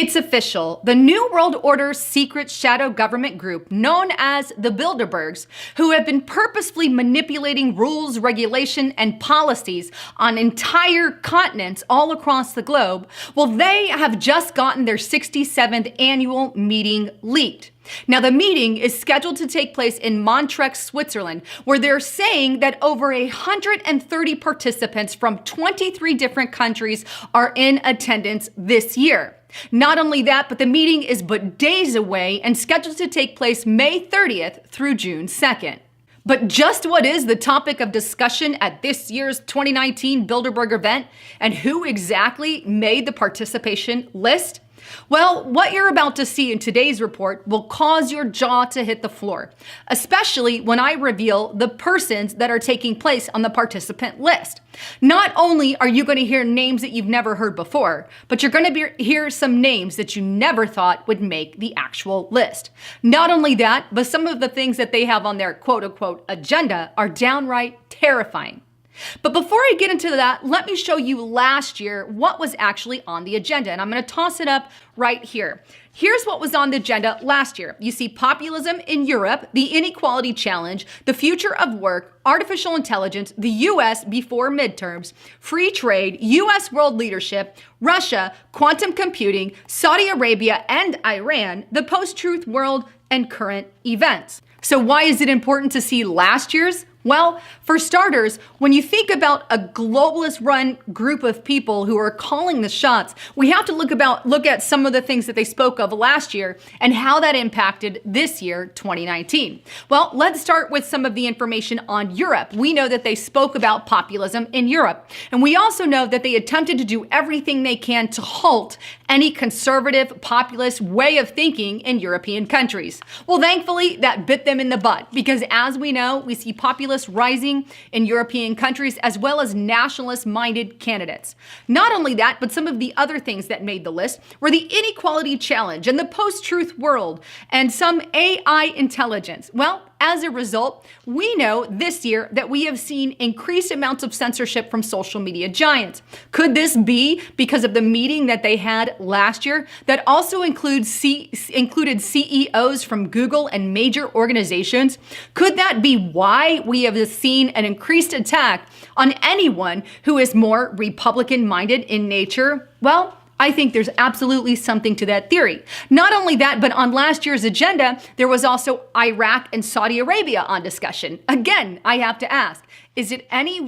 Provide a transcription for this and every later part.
It's official. The New World Order's secret shadow government group, known as the Bilderbergs, who have been purposefully manipulating rules, regulation, and policies on entire continents all across the globe, well, they have just gotten their 67th annual meeting leaked. Now, the meeting is scheduled to take place in Montreal, Switzerland, where they're saying that over 130 participants from 23 different countries are in attendance this year. Not only that, but the meeting is but days away and scheduled to take place May 30th through June 2nd. But just what is the topic of discussion at this year's 2019 Bilderberg event, and who exactly made the participation list? Well, what you're about to see in today's report will cause your jaw to hit the floor, especially when I reveal the persons that are taking place on the participant list. Not only are you going to hear names that you've never heard before, but you're going to hear some names that you never thought would make the actual list. Not only that, but some of the things that they have on their quote-unquote agenda are downright terrifying. But before I get into that, let me show you last year what was actually on the agenda. And I'm going to toss it up right here. Here's what was on the agenda last year. You see populism in Europe, the inequality challenge, the future of work, artificial intelligence, the US before midterms, free trade, US world leadership, Russia, quantum computing, Saudi Arabia and Iran, the post-truth world, and current events. So why is it important to see last year's? Well, for starters, when you think about a globalist-run group of people who are calling the shots, we have to look at some of the things that they spoke of last year and how that impacted this year, 2019. Well, let's start with some of the information on Europe. We know that they spoke about populism in Europe, and we also know that they attempted to do everything they can to halt any conservative, populist way of thinking in European countries. Well, thankfully, that bit them in the butt, because as we know, we see populists rising in European countries, as well as nationalist-minded candidates. Not only that, but some of the other things that made the list were the inequality challenge and the post-truth world and some AI intelligence. Well, as a result, we know this year that we have seen increased amounts of censorship from social media giants. Could this be because of the meeting that they had last year that also included CEOs from Google and major organizations? Could that be why we have seen an increased attack on anyone who is more Republican-minded in nature? Well, I think there's absolutely something to that theory. Not only that, but on last year's agenda, there was also Iraq and Saudi Arabia on discussion. Again, I have to ask, is there any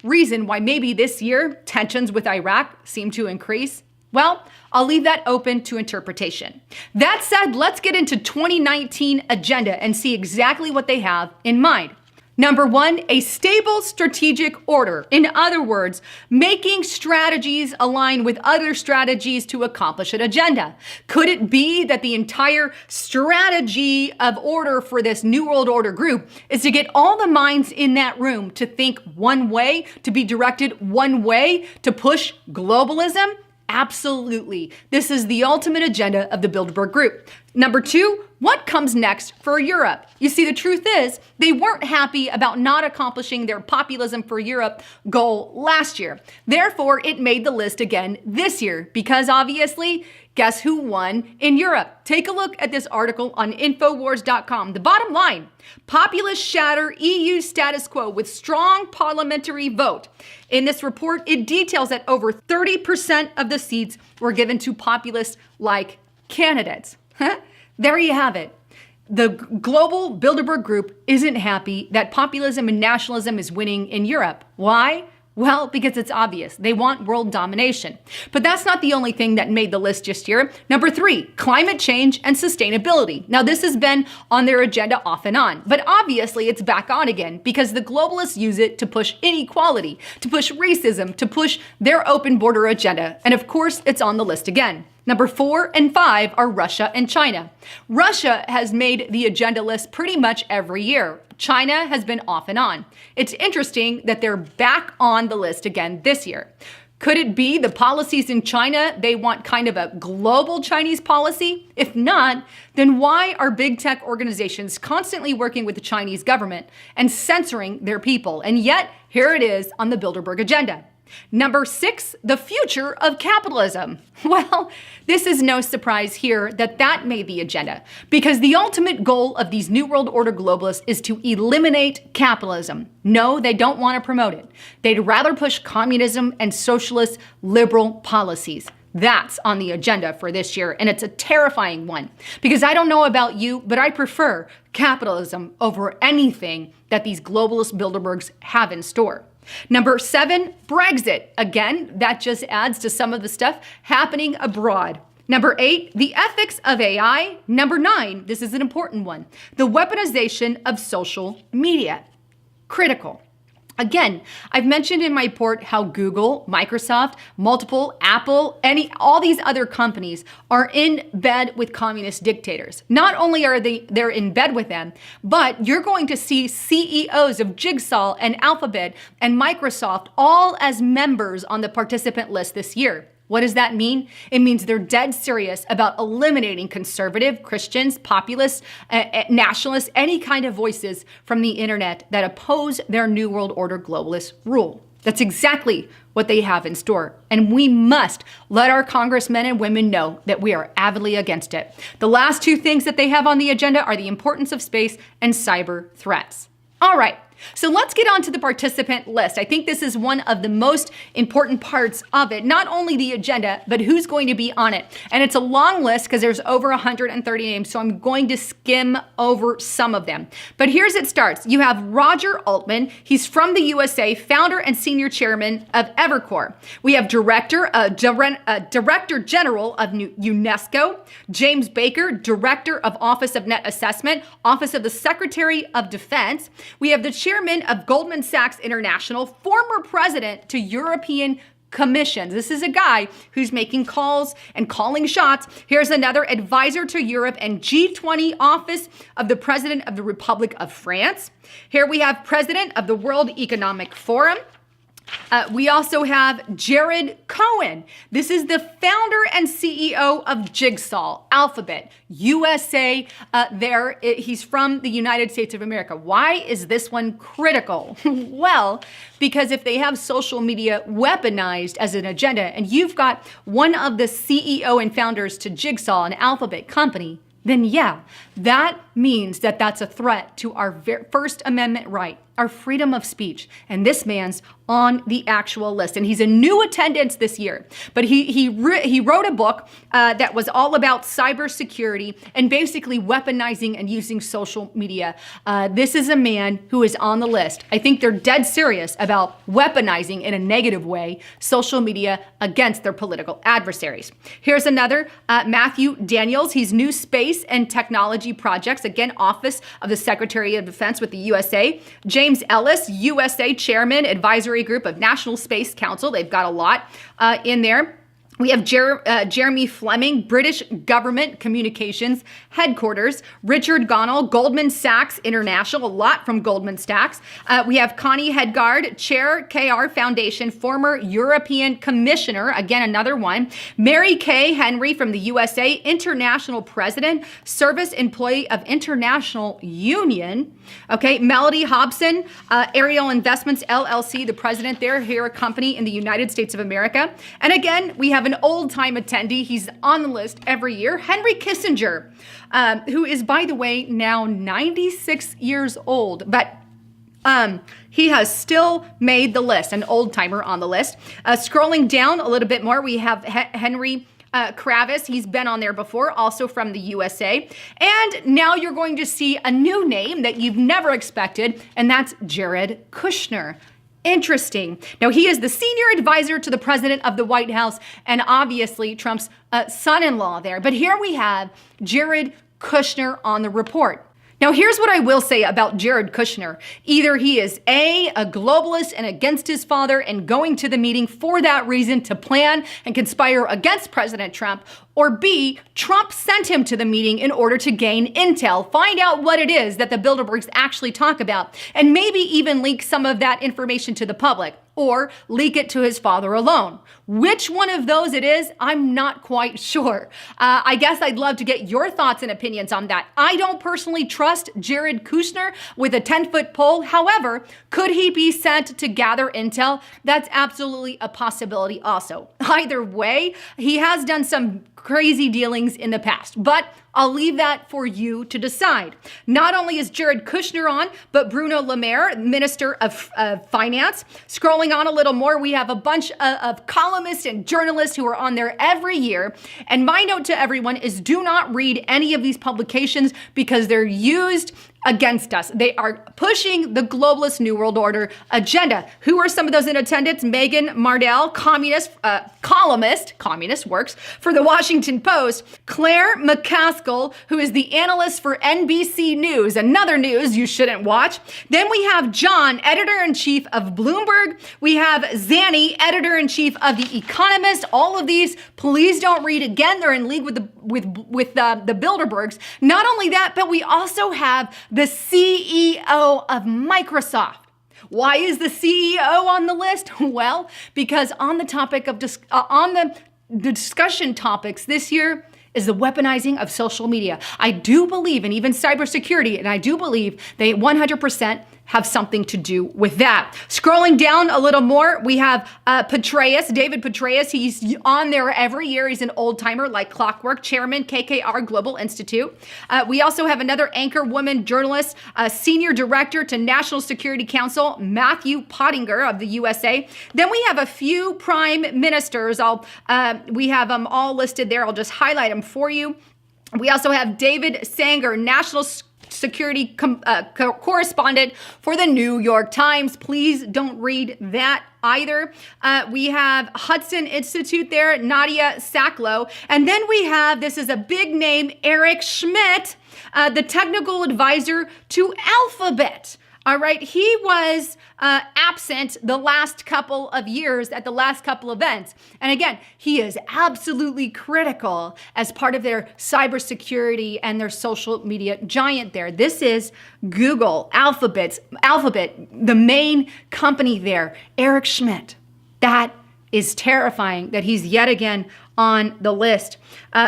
reason why maybe this year tensions with Iraq seem to increase? Well, I'll leave that open to interpretation. That said, let's get into 2019 agenda and see exactly what they have in mind. Number one, a stable strategic order. In other words, making strategies align with other strategies to accomplish an agenda. Could it be that the entire strategy of order for this New World Order group is to get all the minds in that room to think one way, to be directed one way, to push globalism? Absolutely. This is the ultimate agenda of the Bilderberg Group. Number two, what comes next for Europe? You see, the truth is, they weren't happy about not accomplishing their populism for Europe goal last year. Therefore, it made the list again this year, because obviously, guess who won in Europe? Take a look at this article on Infowars.com. The bottom line, populists shatter EU status quo with strong parliamentary vote. In this report, it details that over 30% of the seats were given to populist-like candidates. There you have it. The global Bilderberg Group isn't happy that populism and nationalism is winning in Europe. Why? Well, because it's obvious. They want world domination. But that's not the only thing that made the list this year. Number three, climate change and sustainability. Now, this has been on their agenda off and on, but obviously it's back on again because the globalists use it to push inequality, to push racism, to push their open border agenda. And of course, it's on the list again. Number 4 and 5 are Russia and China. Russia has made the agenda list pretty much every year. China has been off and on. It's interesting that they're back on the list again this year. Could it be the policies in China, they want kind of a global Chinese policy? If not, then why are big tech organizations constantly working with the Chinese government and censoring their people? And yet, here it is on the Bilderberg agenda. Number 6, the future of capitalism. Well, this is no surprise here that that made the agenda, because the ultimate goal of these New World Order globalists is to eliminate capitalism. No, they don't want to promote it. They'd rather push communism and socialist liberal policies. That's on the agenda for this year, and it's a terrifying one, because I don't know about you, but I prefer capitalism over anything that these globalist Bilderbergs have in store. Number 7, Brexit. Again, that just adds to some of the stuff happening abroad. Number 8, the ethics of AI. Number 9, this is an important one, the weaponization of social media. Critical. Again, I've mentioned in my report how Google, Microsoft, multiple, Apple, all these other companies are in bed with communist dictators. Not only are they're in bed with them, but you're going to see CEOs of Jigsaw and Alphabet and Microsoft all as members on the participant list this year. What does that mean? It means they're dead serious about eliminating conservative, Christians, populists, nationalists, any kind of voices from the internet that oppose their New World Order globalist rule. That's exactly what they have in store. And we must let our congressmen and women know that we are avidly against it. The last 2 things that they have on the agenda are the importance of space and cyber threats. All right. So let's get on to the participant list. I think this is one of the most important parts of it. Not only the agenda, but who's going to be on it. And it's a long list because there's over 130 names, so I'm going to skim over some of them. But here's it starts. You have Roger Altman. He's from the USA, founder and senior chairman of Evercore. We have Director General of UNESCO. James Baker, Director of Office of Net Assessment, Office of the Secretary of Defense. We have the Chairman of Goldman Sachs International, former president to European commissions. This is a guy who's making calls and calling shots. Here's another advisor to Europe and G20 Office of the President of the Republic of France. Here we have President of the World Economic Forum. We also have Jared Cohen. This is the founder and CEO of Jigsaw, Alphabet, USA. He's from the United States of America. Why is this one critical? Well, because if they have social media weaponized as an agenda, and you've got one of the CEO and founders to Jigsaw, an Alphabet company, then yeah, that means that that's a threat to our First Amendment right, our freedom of speech. And this man's on the actual list. And he's a new attendance this year. But he wrote a book that was all about cybersecurity and basically weaponizing and using social media. This is a man who is on the list. I think they're dead serious about weaponizing in a negative way social media against their political adversaries. Here's another, Matthew Daniels. He's New Space and Technology Projects, again, Office of the Secretary of Defense with the USA. James Ellis, USA Chairman, Advisory Group of National Space Council. They've got a lot in there. We have Jeremy Fleming, British Government Communications Headquarters. Richard Gonnell, Goldman Sachs International, a lot from Goldman Sachs. We have Connie Hedegaard, Chair, KR Foundation, former European Commissioner, again, another one. Mary Kay Henry from the USA, International President, Service Employee of International Union. Okay, Melody Hobson, Ariel Investments LLC, the president there, here a company in the United States of America. And again, we have an old-time attendee. He's on the list every year. Henry Kissinger, who is, by the way, now 96 years old, but he has still made the list, an old-timer on the list. Scrolling down a little bit more, we have Henry Kravis. He's been on there before, also from the USA. And now you're going to see a new name that you've never expected, and that's Jared Kushner. Interesting. Now, he is the senior advisor to the president of the White House and obviously Trump's son-in-law there. But here we have Jared Kushner on the report. Now, here's what I will say about Jared Kushner. Either he is A, globalist and against his father and going to the meeting for that reason to plan and conspire against President Trump, or B, Trump sent him to the meeting in order to gain intel, find out what it is that the Bilderbergs actually talk about, and maybe even leak some of that information to the public. or leak it to his father alone. Which one of those it is, I'm not quite sure. I guess I'd love to get your thoughts and opinions on that. I don't personally trust Jared Kushner with a 10-foot pole. However, could he be sent to gather intel? That's absolutely a possibility also. Either way, he has done some crazy dealings in the past, but I'll leave that for you to decide. Not only is Jared Kushner on, but Bruno Le Maire, Minister of Finance. Scrolling on a little more, we have a bunch of columnists and journalists who are on there every year. And my note to everyone is do not read any of these publications because they're used against us. They are pushing the globalist New World Order agenda. Who are some of those in attendance? Megan Mardell, columnist, communist works for the Washington Post. Claire McCaskill, who is the analyst for NBC News, another news you shouldn't watch. Then we have John, editor-in-chief of Bloomberg. We have Zanny, editor-in-chief of The Economist. All of these, please don't read. Again, they're in league with the Bilderbergs. Not only that, but we also have the CEO of Microsoft. Why is the CEO on the list? Well, because on the topic of the discussion topics this year is the weaponizing of social media. I do believe, and even cybersecurity, and I do believe they 100% have something to do with that. Scrolling down a little more, we have David Petraeus. He's on there every year. He's an old timer like clockwork, chairman, KKR Global Institute. We also have another anchor woman journalist, senior director to National Security Council, Matthew Pottinger of the USA. Then we have a few prime ministers. We have them all listed there. I'll just highlight them for you. We also have David Sanger, National Security correspondent for the New York Times. Please don't read that either. We have Hudson Institute there, Nadia Sacklow. And then we have, this is a big name, Eric Schmidt, the technical advisor to Alphabet. All right, he was absent the last couple of years at the last couple events. And again, he is absolutely critical as part of their cybersecurity and their social media giant there. This is Google, Alphabet, the main company there, Eric Schmidt. That is terrifying that he's yet again on the list.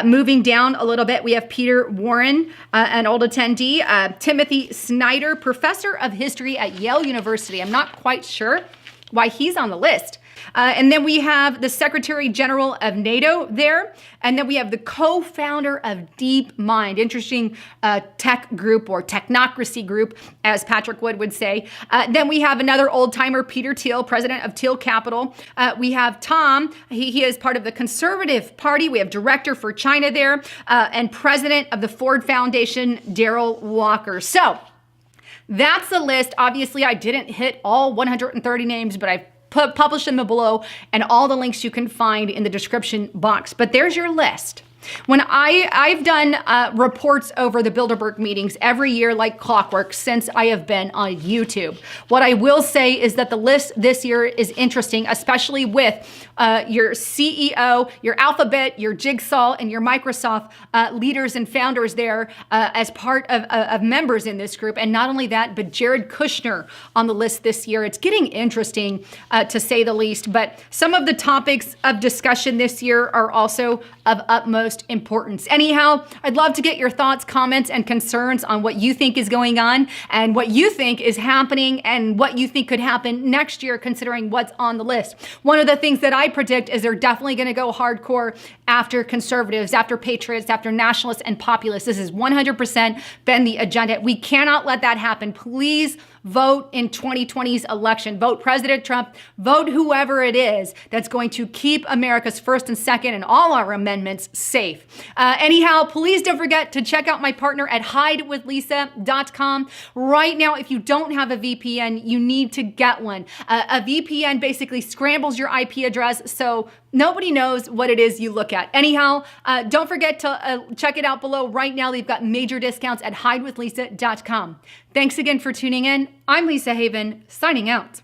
Moving down a little bit, we have Peter Warren, an old attendee, Timothy Snyder, professor of history at Yale University. I'm not quite sure why he's on the list. And then we have the Secretary General of NATO there. And then we have the co-founder of DeepMind, interesting tech group or technocracy group, as Patrick Wood would say. Then we have another old timer, Peter Thiel, president of Thiel Capital. We have Tom. He is part of the Conservative Party. We have director for China there and president of the Ford Foundation, Darrell Walker. So that's the list. Obviously, I didn't hit all 130 names, but I've publish them below and all the links you can find in the description box. But there's your list. When I've done reports over the Bilderberg meetings every year like clockwork since I have been on YouTube. What I will say is that the list this year is interesting, especially with your CEO, your Alphabet, your Jigsaw, and your Microsoft leaders and founders there as part of members in this group. And not only that, but Jared Kushner on the list this year. It's getting interesting to say the least, but some of the topics of discussion this year are also of utmost importance. Anyhow, I'd love to get your thoughts, comments, and concerns on what you think is going on and what you think is happening and what you think could happen next year considering what's on the list. One of the things that I predict is they're definitely going to go hardcore after conservatives, after patriots, after nationalists and populists. This has 100% been the agenda. We cannot let that happen. Please vote in 2020's election. Vote President Trump. Vote whoever it is that's going to keep America's first and second and all our amendments safe. Anyhow, please don't forget to check out my partner at hidewithlisa.com. Right now, if you don't have a VPN, you need to get one. A VPN basically scrambles your IP address so nobody knows what it is you look at. Anyhow, don't forget to check it out below. Right now, they've got major discounts at hidewithlisa.com. Thanks again for tuning in. I'm Lisa Haven, signing out.